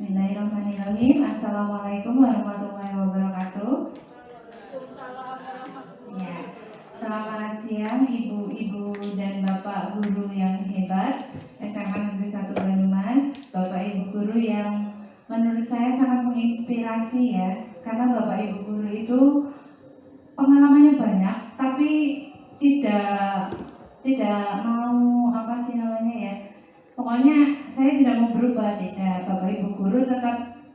Bismillahirrahmanirrahim. Assalamualaikum warahmatullahi wabarakatuh. Ya, selamat siang ibu-ibu dan bapak guru yang hebat SMA Negeri 1 Banyumas, bapak ibu guru yang menurut saya sangat menginspirasi ya, karena bapak ibu guru itu pengalamannya banyak, tapi tidak mau pokoknya saya tidak mau berubah. Tidak, bapak ibu guru tetap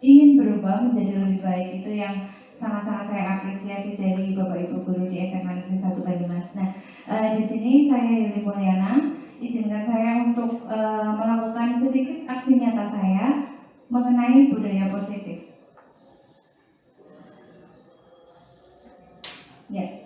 ingin berubah menjadi lebih baik. Itu yang sangat-sangat saya apresiasi dari bapak ibu guru di SMA Negeri 1 Banyumas. Nah, di sini saya Yuli Mulyana, izinkan saya untuk melakukan sedikit aksi nyata saya mengenai budaya positif. Ya,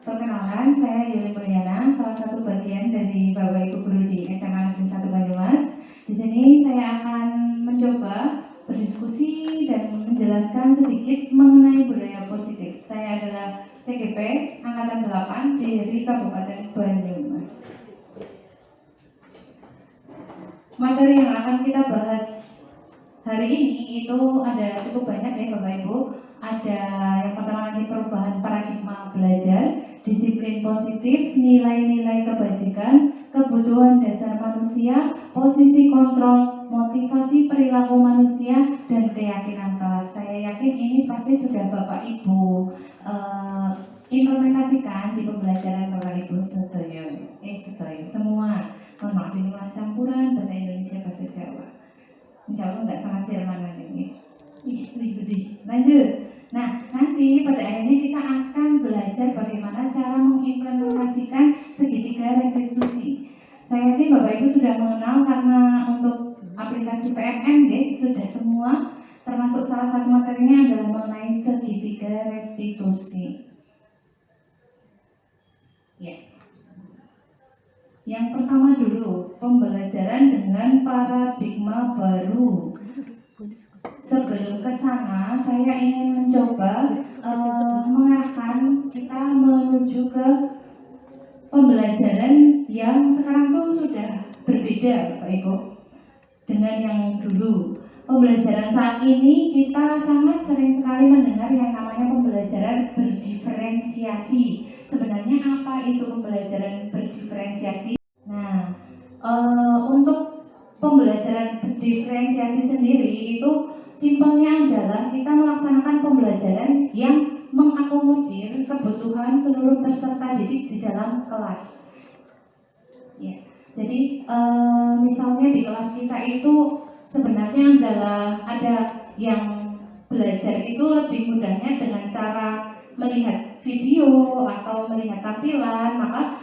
perkenalkan, saya Yuli Mulyana, salah satu bagian dari Bapak Ibu Guru di SMA Negeri 1 Banyumas. Di sini saya akan mencoba berdiskusi dan menjelaskan sedikit mengenai budaya positif. Saya adalah CGP Angkatan 8 dari Kabupaten Banyumas. Materi yang akan kita bahas hari ini itu ada cukup banyak ya Bapak Ibu. Ada yang pertama nanti perubahan paradigma belajar, disiplin positif, nilai-nilai kebajikan, kebutuhan dasar manusia, posisi kontrol, motivasi perilaku manusia, dan keyakinan kelas. Saya yakin ini pasti sudah Bapak Ibu implementasikan di pembelajaran Bapak Ibu sedoyo semua. Mohon maaf ini campuran bahasa Indonesia bahasa Jawa. Insya Allah nggak sangat Jerman ini. Lanjut. Nah, nanti pada akhirnya kita akan belajar bagaimana cara mengimplementasikan segitiga restitusi. Saya yakin Bapak Ibu sudah mengenal karena untuk aplikasi PMN sudah semua, termasuk salah satu materinya adalah mengenai segitiga restitusi. Ya. Yang pertama dulu, pembelajaran dengan paradigma baru. Sebelum ke sana, saya ingin mencoba mengarahkan kita menuju ke pembelajaran yang sekarang tuh sudah berbeda, Bapak Ibu, dengan yang dulu. Pembelajaran saat ini kita sangat sering sekali mendengar yang namanya pembelajaran berdiferensiasi. Sebenarnya apa itu pembelajaran berdiferensiasi? Nah, untuk pembelajaran berdiferensiasi sendiri itu simpelnya adalah kita melaksanakan pembelajaran yang mengakomodir kebutuhan seluruh peserta didik di dalam kelas. Ya, jadi misalnya di kelas kita itu sebenarnya adalah ada yang belajar itu lebih mudahnya dengan cara melihat video atau melihat tampilan, maka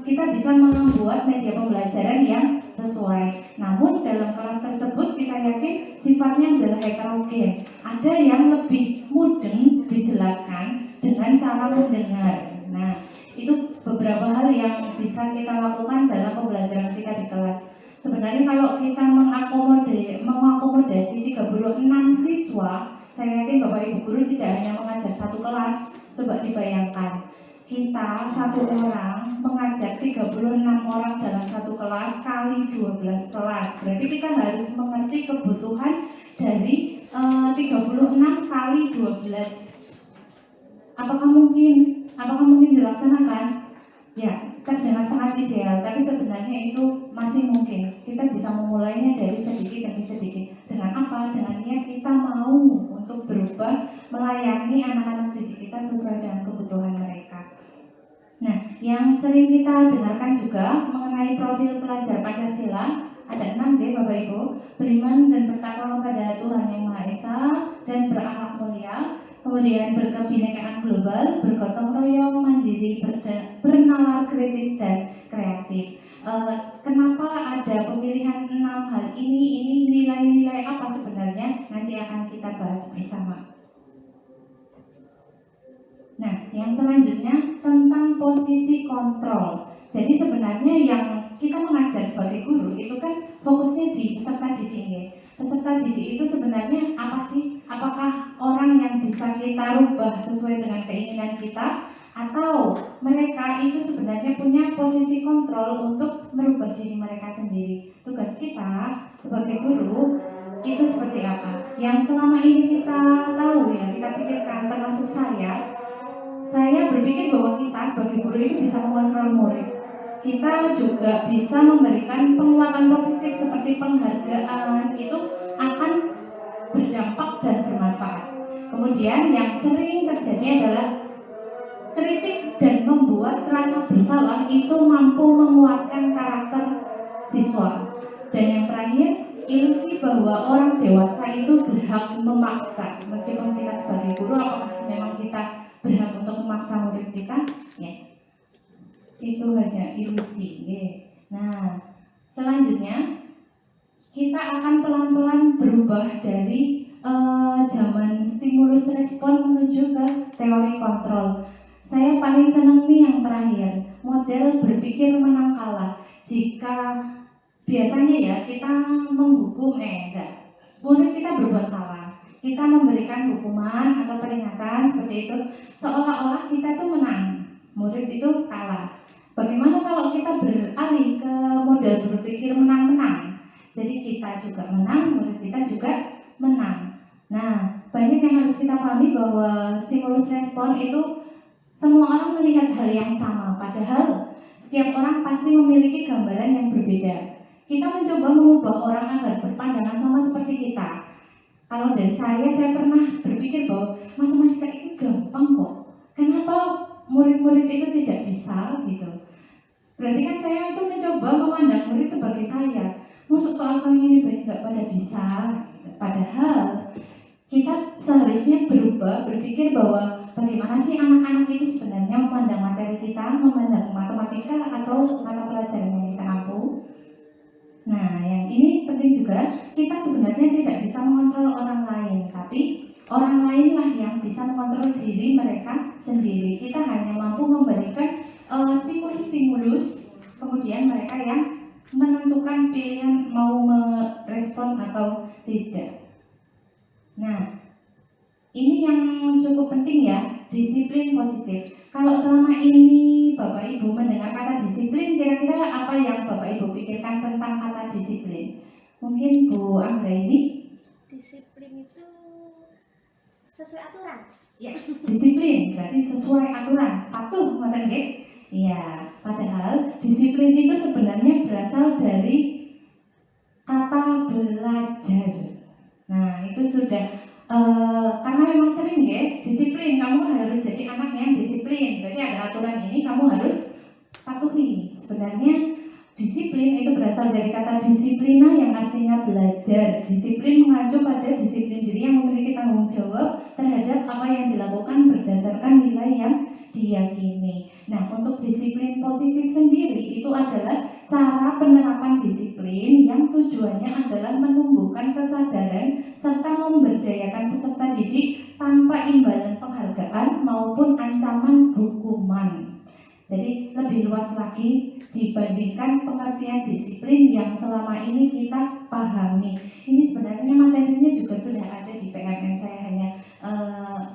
kita bisa membuat media pembelajaran yang sesuai. Namun dalam kelas tersebut kita yakin sifatnya adalah heterogen. Ada yang lebih mudeng dijelaskan dengan cara mendengar. Nah, itu beberapa hal yang bisa kita lakukan dalam pembelajaran kita di kelas. Sebenarnya kalau kita mengakomodasi 36 siswa, saya yakin Bapak Ibu guru tidak hanya mengajar satu kelas. Coba dibayangkan, kita satu orang mengajar 36 orang dalam satu kelas kali 12 kelas. Berarti kita harus mengerti kebutuhan dari 36 kali 12. Apakah mungkin dilaksanakan? Ya, terdengar sangat ideal, tapi sebenarnya itu masih mungkin. Kita bisa memulainya dari sedikit demi sedikit. Dengan apa? Dengan niat kita mau untuk berubah, melayani anak-anak didik kita sesuai dengan kebutuhan mereka. Nah, yang sering kita dengarkan juga mengenai profil pelajar Pancasila, ada 6 Bapak Ibu: beriman dan bertakwa kepada Tuhan Yang Maha Esa dan berakhlak mulia, kemudian berkebinekaan global, bergotong royong, mandiri, bernalar kritis dan kreatif. Kenapa ada pemilihan 6 hal ini? Ini nilai-nilai apa sebenarnya? Nanti akan kita bahas bersama. Nah, yang selanjutnya tentang posisi kontrol. Jadi sebenarnya yang kita mengajar sebagai guru itu kan fokusnya di peserta didik ya. Peserta didik itu sebenarnya apa sih? Apakah orang yang bisa kita rubah sesuai dengan keinginan kita, atau mereka itu sebenarnya punya posisi kontrol untuk merubah diri mereka sendiri? Tugas kita sebagai guru itu seperti apa? Yang selama ini kita tahu ya, kita pikirkan, termasuk saya berpikir bahwa kita sebagai guru itu bisa mengontrol murid. Kita juga bisa memberikan penguatan positif seperti penghargaan, itu akan berdampak dan bermanfaat. Kemudian yang sering terjadi adalah kritik dan membuat rasa bersalah itu mampu menguatkan karakter siswa. Dan yang terakhir, ilusi bahwa orang dewasa itu berhak memaksa. Meskipun kita sebagai guru, apakah memang kita berhak untuk memaksa murid kita? Ya, itu hanya ilusi. Ya. Nah, selanjutnya kita akan pelan-pelan berubah dari zaman stimulus respon menuju ke teori kontrol. Saya paling senang nih yang terakhir, model berpikir menang kalah. Jika biasanya ya kita menghukum, murid kita berbuat salah, kita memberikan hukuman atau peringatan seperti itu, seolah-olah kita tuh menang, murid itu kalah. Bagaimana kalau kita beralih ke model berpikir menang-menang? Jadi kita juga menang, murid kita juga menang. Nah, banyak yang harus kita pahami bahwa stimulus respon itu semua orang melihat hal yang sama, padahal setiap orang pasti memiliki gambaran yang berbeda. Kita mencoba mengubah orang agar berpandangan sama seperti kita. Kalau dari saya pernah berpikir bahwa matematika itu gampang kok. Kenapa murid-murid itu tidak bisa gitu? Berarti kan saya itu mencoba memandang murid sebagai saya. Masuk soal kayak ini banyak nggak pada bisa. Padahal kita seharusnya berubah, berpikir bahwa bagaimana sih anak-anak itu sebenarnya memandang materi kita, memandang matematika atau mata pelajaran yang kita ampu. Nah, yang ini penting juga, kita sebenarnya tidak bisa mengontrol orang lain, tapi orang lainlah yang bisa mengontrol diri mereka sendiri. Kita hanya mampu memberikan stimulus-stimulus, kemudian mereka yang menentukan pilihan mau merespon atau tidak. Nah, ini yang cukup penting ya, disiplin positif. Kalau selama ini Bapak Ibu mendengar kata disiplin, kira-kira apa yang Bapak Ibu pikirkan tentang kata disiplin? Mungkin Bu Angga ini? Disiplin itu sesuai aturan. Ya, disiplin berarti sesuai aturan, patuh, ngoten nggih? Iya, padahal disiplin itu sebenarnya berasal dari kata belajar. Nah, itu sudah karena memang sering ya, disiplin, kamu harus jadi anak yang disiplin. Berarti ada aturan ini, kamu harus patuhi. Sebenarnya disiplin itu berasal dari kata disiplina yang artinya belajar. Disiplin mengacu pada disiplin diri yang memiliki tanggung jawab terhadap apa yang dilakukan berdasarkan nilai yang diyakini. Nah, untuk disiplin positif sendiri itu adalah cara penerapan disiplin yang tujuannya adalah menumbuhkan kesadaran serta memberdayakan peserta didik tanpa imbalan penghargaan maupun ancaman hukuman. Jadi lebih luas lagi dibandingkan pengertian disiplin yang selama ini kita pahami. Ini sebenarnya materinya juga sudah ada di PMN, saya hanya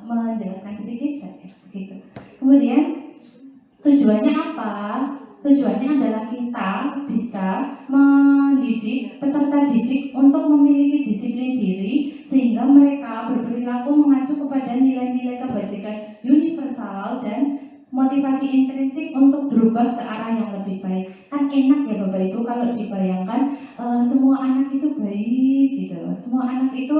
menjelaskan sedikit saja begitu. Kemudian tujuannya apa? Tujuannya adalah kita bisa mendidik peserta didik untuk memiliki disiplin diri sehingga mereka berperilaku mengacu kepada nilai-nilai kebajikan universal dan motivasi intrinsik untuk berubah ke arah yang lebih baik. Kan enak ya Bapak Ibu kalau dibayangkan semua anak itu baik gitu. Semua anak itu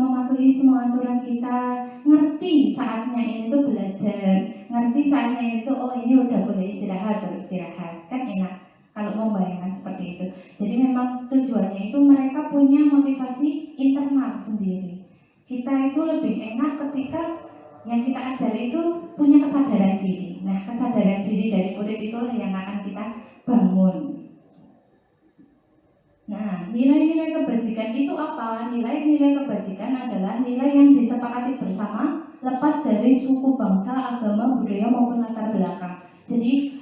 mematuhi semua aturan kita, ngerti saatnya ini tuh belajar, ngerti saatnya itu oh ini udah boleh istirahat, beristirahat. Kan enak kalau membayangkan seperti itu. Jadi memang tujuannya itu mereka punya motivasi internal sendiri. Kita itu lebih enak ketika yang kita ajar itu punya kesadaran diri. Nah, kesadaran diri dari murid itulah yang akan kita bangun. Nah, nilai-nilai kebajikan itu apa? Nilai-nilai kebajikan adalah nilai yang disepakati bersama lepas dari suku, bangsa, agama, budaya maupun latar belakang. Jadi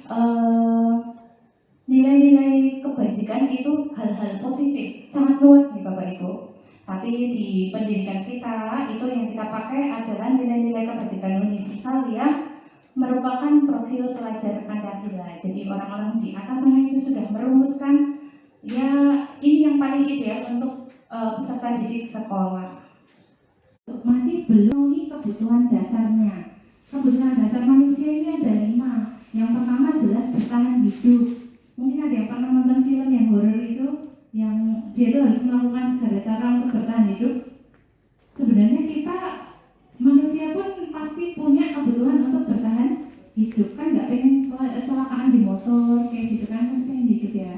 nilai-nilai kebajikan itu hal-hal positif, sangat luas nih Bapak Ibu. Tapi di pendidikan kita itu yang kita pakai adalah nilai-nilai kebajikan universal yang merupakan profil pelajar Pancasila. Jadi orang-orang di atas sana itu sudah merumuskan Ya, ini yang paling ideal untuk peserta didik sekolah. Masih belum memenuhi kebutuhan dasarnya. Kebutuhan dasar manusia ini ada 5. Yang pertama jelas bertahan hidup. Mungkin ada yang pernah nonton film yang horor itu, yang dia itu harus melakukan segala cara untuk bertahan hidup. Sebenarnya kita manusia pun pasti punya kebutuhan untuk bertahan hidup, kan nggak pengen kecelakaan di motor kayak gitu kan, pasti pengen hidup ya.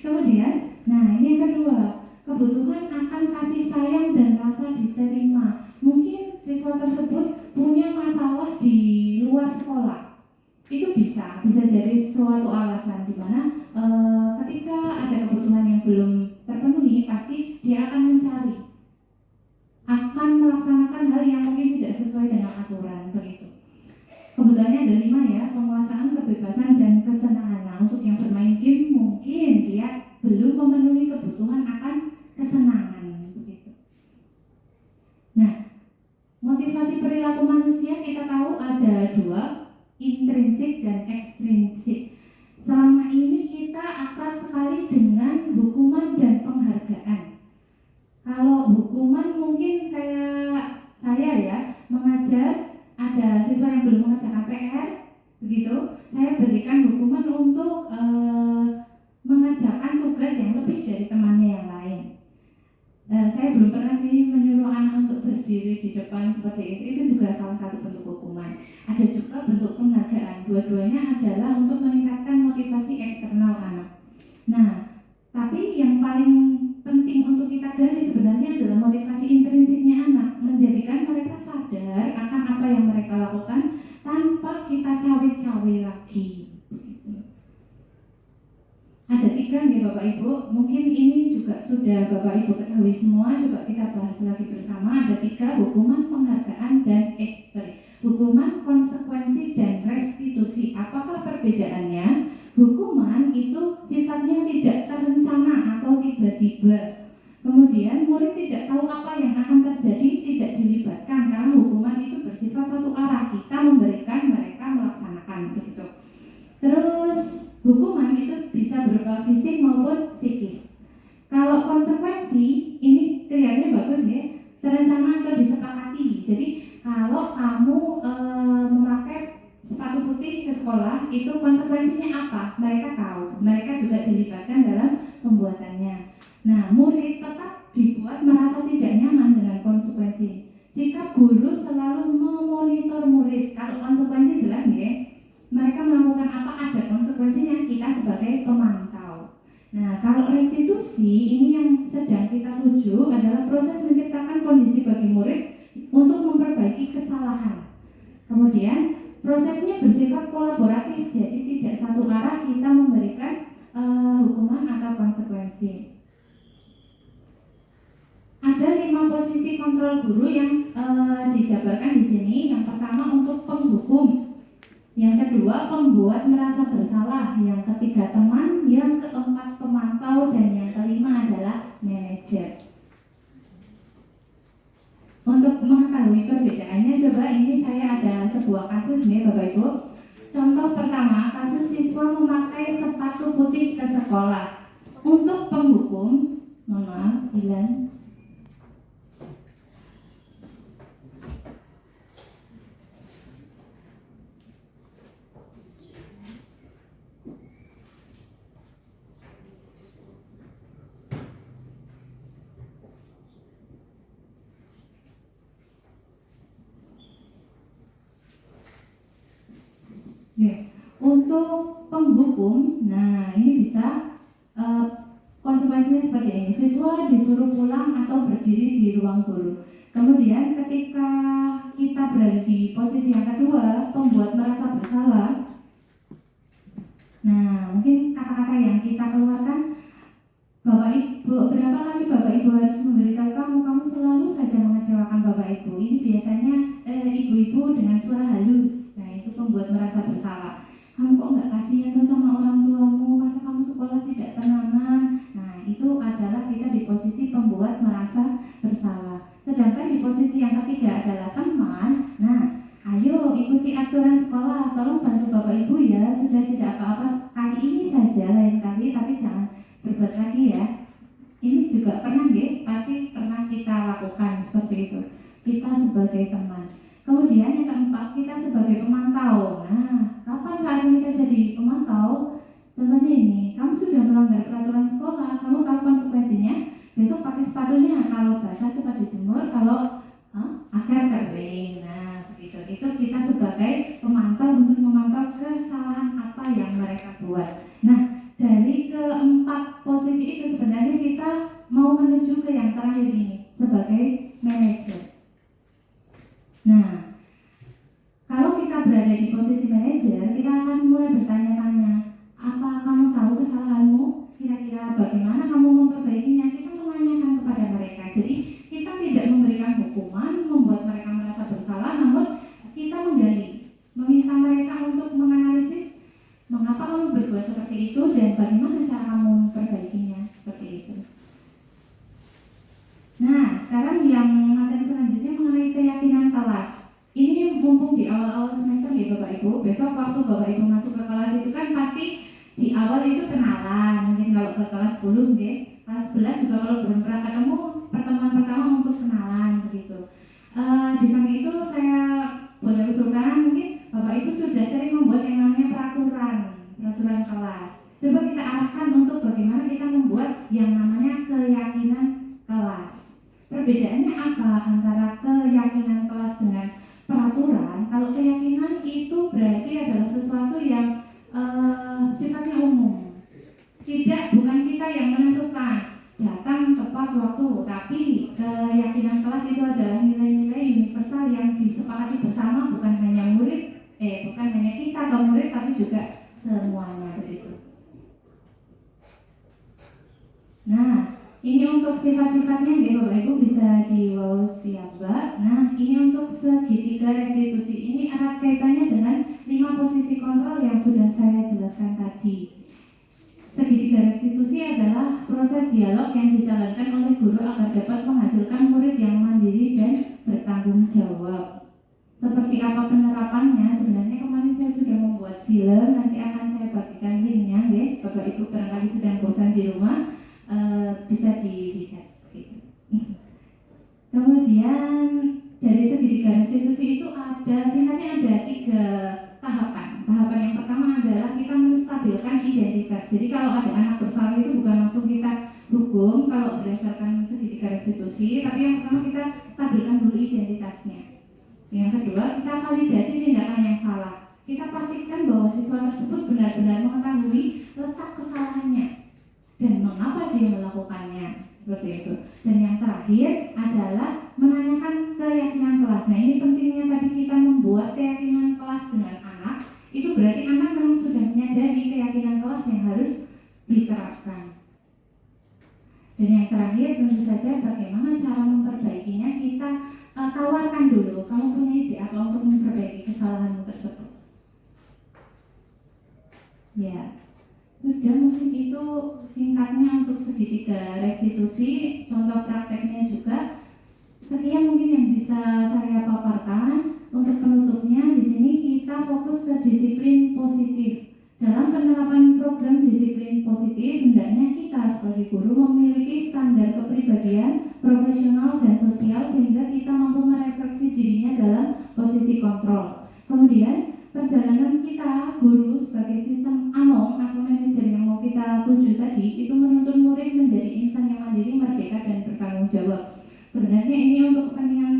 Kemudian, nah ini yang kedua, kebutuhan akan kasih sayang dan rasa diterima. Mungkin siswa tersebut punya masalah di luar sekolah, itu bisa jadi suatu alasan di mana ketika ada kebutuhan yang belum terpenuhi, pasti dia akan melaksanakan hal yang mungkin tidak sesuai dengan aturan begitu. Kebutuhannya ada 5 ya, penguasaan, kebebasan, dan kesenangan. Nah, untuk yang bermain game mungkin dia belum memenuhi kebutuhan akan kesenangan begitu. Nah, motivasi perilaku manusia kita tahu ada 2, intrinsik dan ekstrinsik. Selama ini kita akrab sekali dengan hukuman dan penghargaan. Kalau hukuman mungkin kayak saya ya, mengajar, ada siswa yang belum mengerjakan PR, begitu, saya berikan hukuman untuk mengerjakan tugas yang lebih dari temannya yang lain. Saya belum pernah sih menyuruh anak untuk berdiri di depan seperti itu juga salah satu bentuk hukuman. Ada juga bentuk penghargaan, dua-duanya adalah untuk meningkatkan motivasi eksternal anak. Nah, tapi yang paling penting untuk kita gali sebenarnya adalah motivasi intrinsiknya anak, menjadikan mereka sadar akan apa yang mereka lakukan tanpa kita cawe-cawe lagi. Ada 3 nih Bapak Ibu, mungkin ini juga sudah Bapak Ibu ketahui semua, coba kita bahas lagi bersama. Ada 3, hukuman, penghargaan, dan hukuman, konsekuensi, dan restitusi. Apakah perbedaannya? Hukuman itu sifatnya tidak terencana atau tiba-tiba. Kemudian murid tidak tahu apa yang akan terjadi, tidak dilibatkan karena hukuman itu bersifat satu arah, kita memberikan, mereka melaksanakan begitu. Terus hukuman itu bisa berupa fisik maupun psikis. Kalau konsekuensi ini kelihatannya bagus ya, terencana atau disepakati. Jadi kalau kamu memakai sepatu putih ke sekolah, itu konsekuensinya apa? Mereka tahu, mereka juga dilibatkan dalam pembuatannya. Nah, murid tetap dibuat merasa tidak nyaman dengan konsekuensi. Sikap guru selalu memonitor murid. Kalau konsekuensi jelas ya, mereka melakukan apa, ada konsekuensinya, kita sebagai pemantau. Nah, kalau restitusi ini yang sedang kita tuju adalah proses menciptakan kondisi bagi murid untuk memperbaiki kesalahan. Kemudian prosesnya bersifat kolaboratif, jadi tidak satu arah kita memberikan hukuman atau konsekuensi. Ada 5 posisi kontrol guru yang dijabarkan di sini. Yang pertama untuk penghukum, yang kedua pembuat merasa bersalah, yang ketiga teman, yang keempat pemantau, dan yang kelima adalah manajer. Untuk mengetahui perbedaannya, coba ini saya ada sebuah kasus nih Bapak Ibu. Contoh pertama, kasus siswa memakai sepatu putih ke sekolah. Untuk penghukum, mohon maaf, Ilan. Untuk penghukum, nah ini bisa konsekuensinya seperti ini. Siswa disuruh pulang atau berdiri di ruang guru. Kemudian ketika kita berada di posisi yang kedua, pembuat merasa bersalah. Nah, mungkin kata-kata yang kita keluarkan, Bapak Ibu, berapa kali Bapak Ibu harus memberitahu kamu selalu saja mengecewakan Bapak Ibu. Ini biasanya ibu-ibu dengan suara halus. Nah, itu pembuat merasa bersalah. Kamu kok nggak kasihan tuh sama orang tuamu, masa kamu sekolah tidak tenangan. Nah, itu adalah kita di posisi pembuat merasa bersalah. Sedangkan di posisi yang ketiga adalah teman. Nah, ayo ikuti aturan sekolah, tolong bantu Bapak Ibu ya, sudah tidak apa-apa kali ini saja, lain kali tapi jangan kita sebagai teman. Kemudian yang keempat, kita sebagai pemantau. Nah, kapan saatnya kita jadi pemantau? Contohnya ini, kamu sudah melanggar peraturan sekolah, kamu tahu konsekuensinya. Besok pakai sepatunya, kalau basah cepat dijemur, kalau agar kering. Nah, begitu. Itu kita sebagai pemantau untuk memantau kesalahan apa yang mereka buat. Nah, dari keempat posisi itu sebenarnya kita mau menuju ke yang terakhir ini sebagai manajer. Nah, kalau kita berada di posisi manajer, kita akan mulai bertanya-tanya, apa kamu tahu kesalahanmu? Kira-kira bagaimana kamu memperbaikinya? Kita menanyakan kepada mereka. Jadi kita tidak memberikan hukuman, membuat mereka merasa bersalah, namun kita menggali, meminta mereka untuk menganalisis mengapa kamu berbuat seperti itu dan bagaimana cara kamu memperbaikinya seperti itu. Nah, sekarang yang materi selanjutnya mengenai keyakinan kelas. Ini mumpung di awal-awal semester ya Bapak Ibu. Besok waktu Bapak Ibu masuk ke kelas itu kan pasti di awal itu kenalan. Mungkin kalau ke kelas 10 ya, kelas 11 juga kalau belum pernah ketemu, pertemuan pertama untuk kenalan begitu. Di samping itu saya boleh usulkan mungkin Bapak Ibu sudah sering membuat yang namanya peraturan kelas. Coba kita arahkan untuk bagaimana kita membuat yang namanya keyakinan kelas. Perbedaannya apa antara keyakinan kelas dengan peraturan? Kalau keyakinan itu berarti adalah sesuatu yang sifatnya umum. Bukan kita yang menentukan datang tepat waktu, tapi keyakinan kelas itu adalah nilai-nilai universal yang disepakati bersama, bukan hanya kita atau murid, tapi juga semuanya begitu. Nah, ini untuk sifat-sifatnya ya Bapak Ibu bisa di-waus via Mbak. Nah, ini untuk segitiga restitusi. Ini erat kaitannya dengan 5 posisi kontrol yang sudah saya jelaskan tadi. Segitiga restitusi adalah proses dialog yang dijalankan oleh guru agar dapat menghasilkan murid yang mandiri dan bertanggung jawab. Seperti apa penerapannya? Sebenarnya kemarin saya sudah membuat film, nanti akan saya bagikan linknya ya. Bapak Ibu barangkali sedang bosan di rumah, bisa dilihat. Kemudian dari segitiga restitusi itu singkatnya ada 3 tahapan. Tahapan yang pertama adalah kita menstabilkan identitas. Jadi kalau ada anak bersalah itu bukan langsung kita hukum kalau berdasarkan segitiga restitusi, tapi yang pertama kita stabilkan dulu identitasnya. Yang kedua, kita validasi tindakan yang salah. Kita pastikan bahwa siswa tersebut benar-benar mengetahui letak kesalahannya dan mengapa dia melakukannya, seperti itu. Dan yang terakhir adalah menanyakan keyakinan kelas. Nah, ini pentingnya tadi kita membuat keyakinan kelas dengan anak. Itu berarti anak memang sudah menyadari keyakinan kelas yang harus diterapkan. Dan yang terakhir tentu saja bagaimana cara memperbaikinya. Kita tawarkan dulu, kamu punya ide apa untuk memperbaiki kesalahanmu tersebut. Ya, sudah mungkin itu singkatnya untuk segitiga restitusi, contoh prakteknya juga. Sekian mungkin yang bisa saya paparkan. Untuk penutupnya di sini kita fokus ke disiplin positif. Dalam penerapan program disiplin positif, hendaknya kita sebagai guru memiliki standar kepribadian, profesional dan sosial sehingga kita mampu merefleksi dirinya dalam posisi kontrol. Kemudian perjalanan kita guru sebagai sistem AMONG atau manajer yang mau kita tuju tadi itu menuntun murid menjadi insan yang mandiri, merdeka dan bertanggung jawab. Sebenarnya ini untuk kepentingan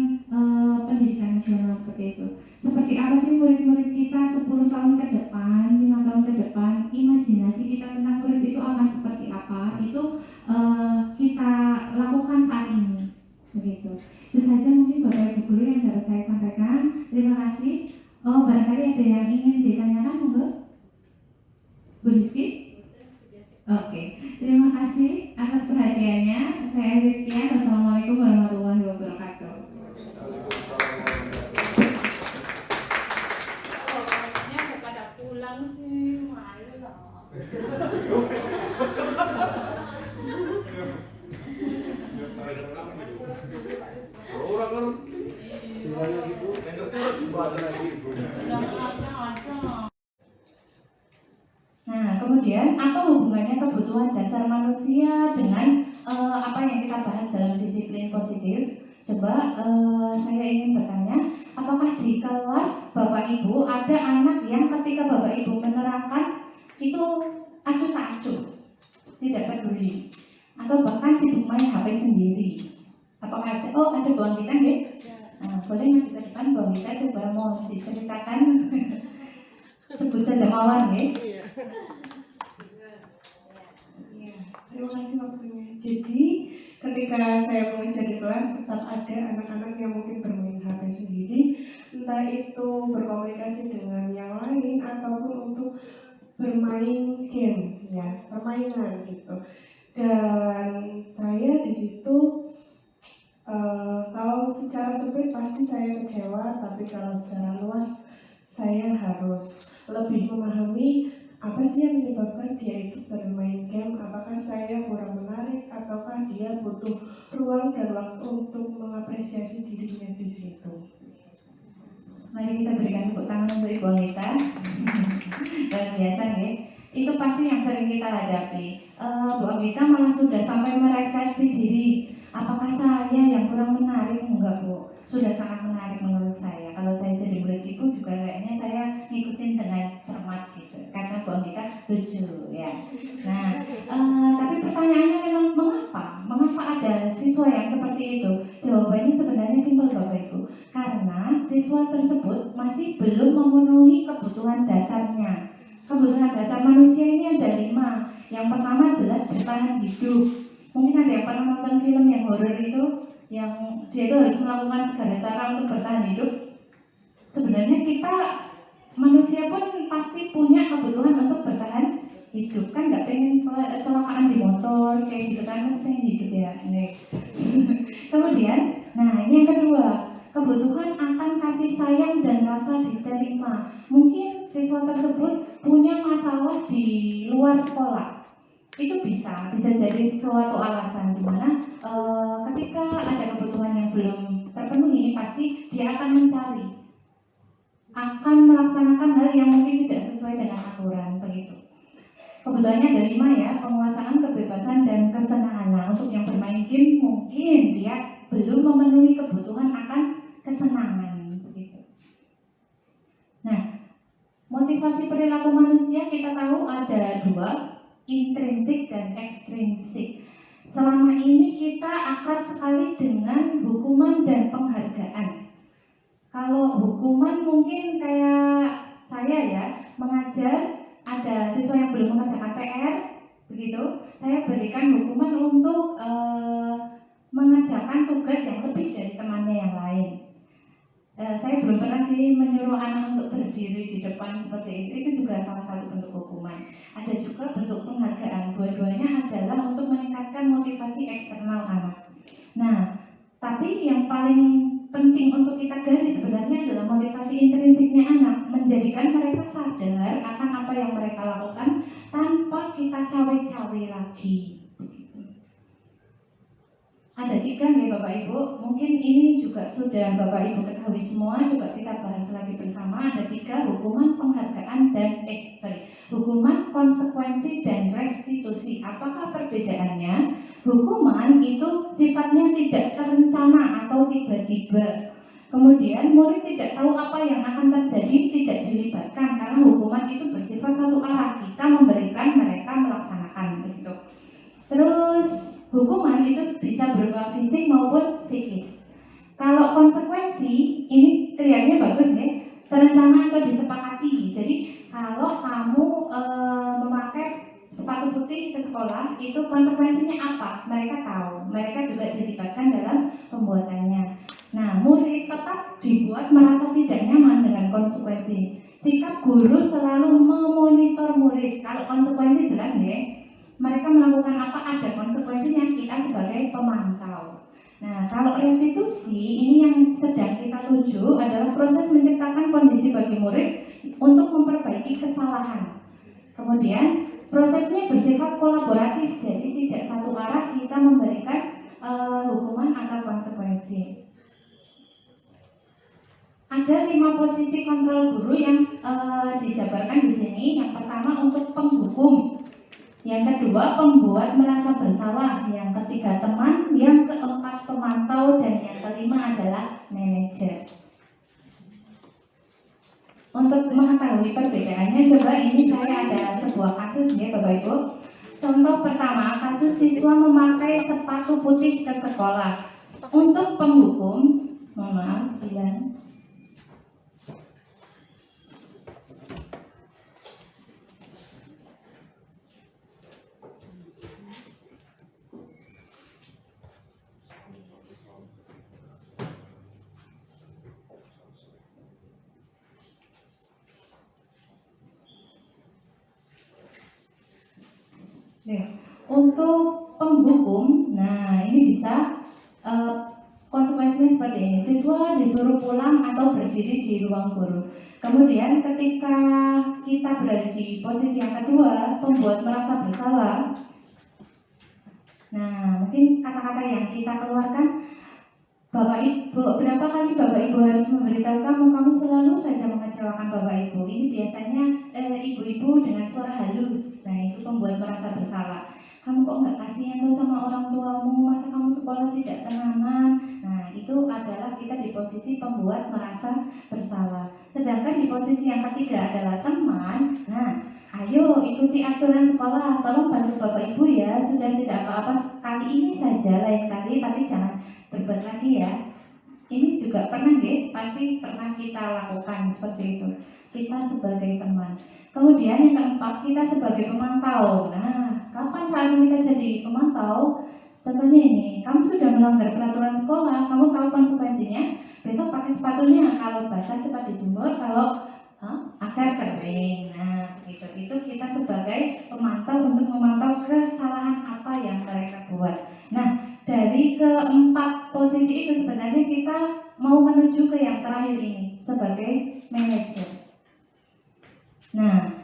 pendidikan nasional seperti itu. Seperti apa sih murid-murid kita 10 tahun ke depan, 5 tahun ke depan, imajinasi kita tentang murid itu akan seperti apa? Itu kita lakukan saat ini. Begitu. Itu saja mungkin Bapak Ibu guru yang dapat saya sampaikan. Terima kasih. Barangkali ada yang ingin ditanyakan, monggo. Bu Rizky? Oke. Terima kasih atas perhatiannya. Saya Rizky. Wassalamualaikum warahmatullahi wabarakatuh. Orangnya udah pada pulang sih, malu loh. Orang ngerti. Siranya gitu. Ngerti lo jembatan lagi. Nah, kemudian apa hubungannya kebutuhan dasar manusia dengan apa yang kita bahas dalam disiplin positif? Coba saya ingin apakah di kelas Bapak Ibu ada anak yang ketika Bapak Ibu menerangkan itu acuh tak acuh, tidak peduli, atau bahkan sibuk main HP sendiri? Apakah ada? Oh, ada Bu Anggita ya? Nah, boleh maju ke depan Bu Anggita, coba mau diceritakan. Sebut saja Mawar ya. Iya, terima kasih waktunya. Jadi ketika saya mengajar di kelas tetap ada anak-anak yang mungkin bermain HP sendiri, entah itu berkomunikasi dengan yang lain ataupun untuk bermain game, ya permainan gitu. Dan saya di situ kalau secara sempit pasti saya kecewa, tapi kalau secara luas saya harus lebih memahami apa sih yang menyebabkan dia itu bermain game. Apakah saya kurang menarik ataukah dia butuh ruang dan waktu untuk mengapresiasi dirinya di situ. Mari kita berikan tepuk tangan untuk Ibu Anggita. Luar biasa ya. Itu pasti yang sering kita hadapi. Bu Anggita malah sudah sampai merefleksi diri. Apakah saya yang kurang menarik? Enggak Bu, sudah sangat menarik menurut saya. Kalau saya jadi murid Ibu juga kayaknya saya ngikutin dengan cermat gitu. Karena Bu Anggita lucu ya. Nah, tapi pertanyaannya memang mengapa? Mengapa ada siswa yang seperti itu? Jawabannya sebenarnya simpel Bapak Ibu. Karena siswa tersebut masih belum memenuhi kebutuhan dasarnya. Kebutuhan dasar manusia ini ada 5. Yang pertama jelas bertahan hidup. Mungkin ada yang pernah nonton film yang horor itu, yang dia itu harus melakukan segala cara untuk bertahan hidup. Sebenarnya kita manusia pun pasti punya kebutuhan untuk bertahan hidup, kan nggak pengen kecelakaan di motor kayak gitu kan, masih pengen hidup ya. Kemudian, nah ini yang kedua, kebutuhan akan kasih sayang dan rasa diterima. Mungkin siswa tersebut punya masalah di luar sekolah. Itu bisa jadi suatu alasan di mana ketika ada kebutuhan yang belum terpenuhi, pasti dia akan mencari, akan melaksanakan hal yang mungkin tidak sesuai dengan aturan begitu. Kebutuhannya ada 5 ya, penguasaan, kebebasan, dan kesenangan. Nah, untuk yang bermain game mungkin dia belum memenuhi kebutuhan akan kesenangan begitu. Nah, motivasi perilaku manusia kita tahu ada 2, intrinsik dan ekstrinsik. Selama ini kita akrab sekali dengan hukuman dan penghargaan. Kalau hukuman mungkin kayak saya ya, mengajar, ada siswa yang belum mengerjakan PR, begitu, saya berikan hukuman untuk mengerjakan tugas yang lebih dari temannya yang lain. Saya belum pernah sih menyuruh anak untuk berdiri di depan seperti itu juga salah satu bentuk hukuman. Ada juga bentuk penghargaan, dua-duanya adalah untuk meningkatkan motivasi eksternal anak. Nah, tapi yang paling penting untuk kita gali sebenarnya adalah motivasi intrinsiknya anak, menjadikan mereka sadar akan apa yang mereka lakukan tanpa kita cawe-cawe lagi. Ada 3 nih Bapak Ibu, mungkin ini juga sudah Bapak Ibu ketahui semua, coba kita bahas lagi bersama. Ada 3, hukuman, penghargaan, dan hukuman, konsekuensi, dan restitusi. Apakah perbedaannya? Hukuman itu sifatnya tidak terencana atau tiba-tiba. Kemudian murid tidak tahu apa yang akan terjadi, tidak dilibatkan, karena hukuman itu bersifat satu arah, kita memberikan, mereka melaksanakan begitu. Terus hukuman itu bisa berupa fisik maupun psikis. Kalau konsekuensi, ini triadnya bagus ya, terencana atau disepakati. Jadi kalau kamu memakai sepatu putih ke sekolah, itu konsekuensinya apa? Mereka tahu, mereka juga dilibatkan dalam pembuatannya. Nah, murid tetap dibuat merasa tidak nyaman dengan konsekuensi. Sikap guru selalu memonitor murid. Kalau konsekuensi jelas ya, mereka melakukan apa, ada konsekuensinya, kita sebagai pemantau. Nah, kalau restitusi ini yang sedang kita tuju adalah proses menciptakan kondisi bagi murid untuk memperbaiki kesalahan. Kemudian prosesnya bersifat kolaboratif, jadi tidak satu arah kita memberikan hukuman atau konsekuensi. Ada 5 posisi kontrol guru yang dijabarkan di sini. Yang pertama untuk penghukum. Yang kedua, pembuat merasa bersalah. Yang ketiga, teman. Yang keempat, pemantau. Dan yang kelima adalah manajer. Untuk mengetahui perbedaannya, coba ini saya ada sebuah kasus ya Bapak Ibu. Contoh pertama, kasus siswa memakai sepatu putih ke sekolah. Untuk penghukum, mohon maaf, bilang. Ya. Untuk penghukum, nah ini bisa konsekuensinya seperti ini. Siswa disuruh pulang atau berdiri di ruang guru. Kemudian ketika kita berada di posisi yang kedua, pembuat merasa bersalah. Nah, mungkin kata-kata yang kita keluarkan, Bapak Ibu, berapa kali Bapak Ibu harus memberitahu kamu selalu saja mengecewakan Bapak Ibu. Ini biasanya ibu-ibu dengan suara halus. Nah, itu membuat merasa bersalah. Kamu kok nggak kasihan tuh sama orang tuamu, masa kamu sekolah tidak tenangan. Nah, itu adalah kita di posisi pembuat merasa bersalah. Sedangkan di posisi yang ketiga adalah teman. Nah, ayo ikuti aturan sekolah, tolong bantu Bapak Ibu ya. Sudah tidak apa-apa kali ini saja, lain kali tapi jangan berbuat lagi ya. Ini juga pernah ya, pasti pernah kita lakukan seperti itu. Kita sebagai teman. Kemudian yang keempat, kita sebagai pemantau. Nah, kapan saat kita jadi pemantau? Contohnya ini, kamu sudah melanggar peraturan sekolah, kamu tahu konsekuensinya. Besok pakai sepatunya, kalau basah cepat dijemur, kalau agar kering. Nah, itu kita sebagai pemantau untuk memantau kesalahan apa yang mereka buat. Nah, dari keempat posisi itu sebenarnya kita mau menuju ke yang terakhir ini sebagai manajer. Nah,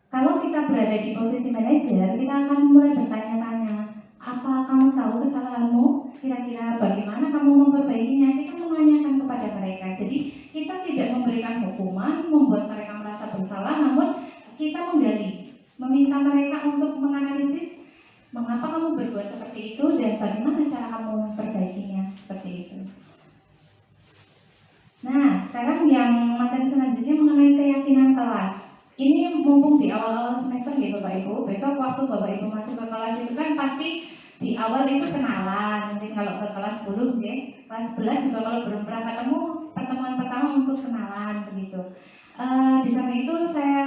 kalau kita berada di posisi manajer, kita akan mulai bertanya-tanya, apa kamu tahu kesalahanmu? Kira-kira bagaimana kamu memperbaikinya? Kita menanyakan kepada mereka. Jadi kita tidak memberikan hukuman, membuat mereka merasa bersalah, namun kita menggali, meminta mereka untuk menganalisis mengapa kamu berbuat seperti itu dan bagaimana cara kamu memperbaikinya seperti itu. Nah, sekarang yang materi selanjutnya mengenai keyakinan kelas. Ini mumpung di awal-awal semester ya Bapak Ibu. Besok waktu Bapak Ibu masuk ke kelas itu kan pasti di awal itu kenalan. Mungkin kalau ke kelas 10 ya, kelas 11 juga kalau belum pernah ketemu, pertemuan pertama untuk kenalan begitu. Di samping itu saya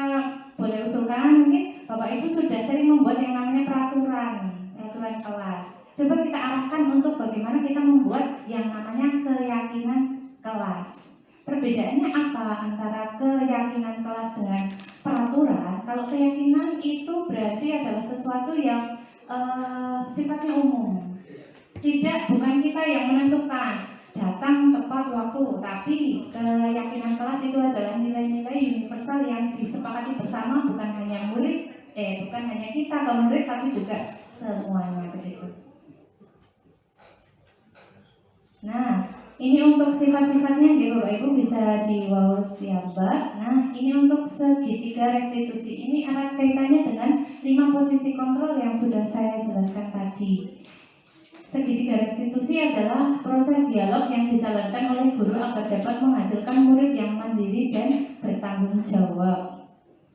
boleh usulkan mungkin Bapak Ibu sudah sering membuat yang namanya peraturan kelas. Coba kita arahkan untuk bagaimana kita membuat yang namanya keyakinan kelas. Perbedaannya apa antara keyakinan kelas dengan peraturan? Kalau keyakinan itu berarti adalah sesuatu yang sifatnya umum. Bukan kita yang menentukan datang tepat waktu, tapi keyakinan kelas itu adalah nilai-nilai universal yang disepakati bersama, bukan hanya kita atau murid, tapi juga semuanya begitu. Nah, ini untuk sifat-sifatnya ya Bapak Ibu bisa diwaus diambak. Nah, ini untuk segitiga restitusi. Ini erat kaitannya dengan 5 posisi kontrol yang sudah saya jelaskan tadi. Segitiga restitusi adalah proses dialog yang dijalankan oleh guru agar dapat menghasilkan murid yang mandiri dan bertanggung jawab.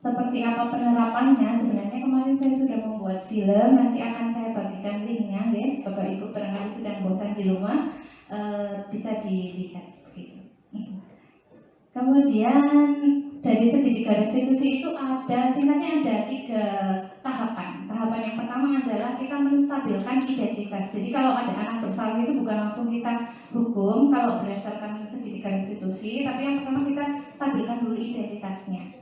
Seperti apa penerapannya? Sebenarnya kemarin saya sudah membuat film, nanti akan saya bagikan linknya ya. Bapak Ibu barangkali sedang bosan di rumah, bisa dilihat gitu. Kemudian dari segitiga restitusi itu singkatnya ada 3 tahapan. Tahapan yang pertama adalah kita menstabilkan identitas. Jadi kalau ada anak bersalah itu bukan langsung kita hukum kalau berdasarkan segitiga restitusi, tapi yang pertama kita stabilkan dulu identitasnya.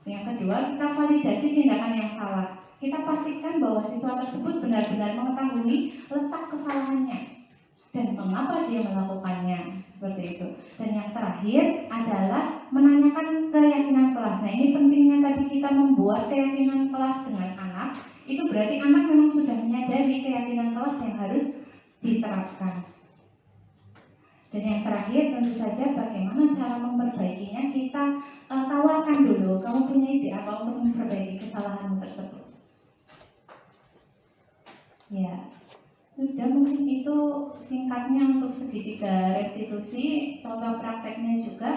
Yang kedua, kita validasi tindakan yang salah. Kita pastikan bahwa siswa tersebut benar-benar mengetahui letak kesalahannya dan mengapa dia melakukannya, seperti itu. Dan yang terakhir adalah menanyakan keyakinan kelas. Nah, ini pentingnya tadi kita membuat keyakinan kelas dengan anak. Itu berarti anak memang sudah menyadari keyakinan kelas yang harus diterapkan. Dan yang terakhir tentu saja bagaimana cara memperbaikinya, kita tawarkan dulu, kamu punya ide apa untuk memperbaiki kesalahanmu tersebut. Ya, sudah mungkin itu singkatnya untuk segitiga restitusi. Contoh prakteknya juga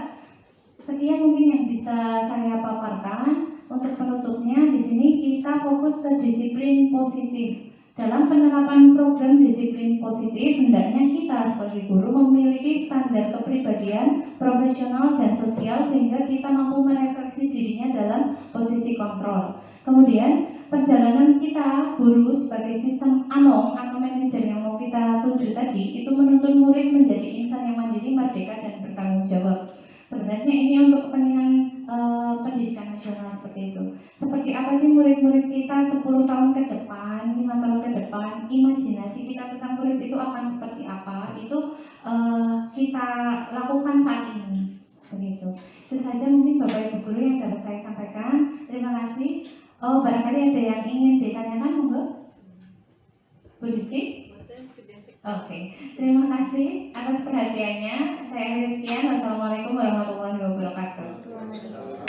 Sekian mungkin yang bisa saya paparkan. Untuk penutupnya di sini kita fokus ke disiplin positif. Dalam penerapan program disiplin positif, hendaknya kita sebagai guru memiliki standar kepribadian, profesional, dan sosial sehingga kita mampu merefleksi dirinya dalam posisi kontrol. Kemudian, perjalanan kita guru sebagai sistem AMONG atau manajer yang mau kita tuju tadi itu menuntun murid menjadi insan yang mandiri, merdeka, dan bertanggung jawab. Sebenarnya ini untuk kepentingan pendidikan nasional seperti itu. Seperti apa sih murid-murid kita 10 tahun ke depan, 5 tahun ke depan, imajinasi kita tentang murid itu akan seperti apa, itu kita lakukan saat ini. Begitu. Itu saja mungkin Bapak Ibu Guru yang dapat saya sampaikan. Terima kasih. Oh, barangkali ada yang ingin ditanyakan, monggo. Bu Rizky? Oke, terima kasih atas perhatiannya. Saya Rizkian. Wassalamualaikum warahmatullahi wabarakatuh.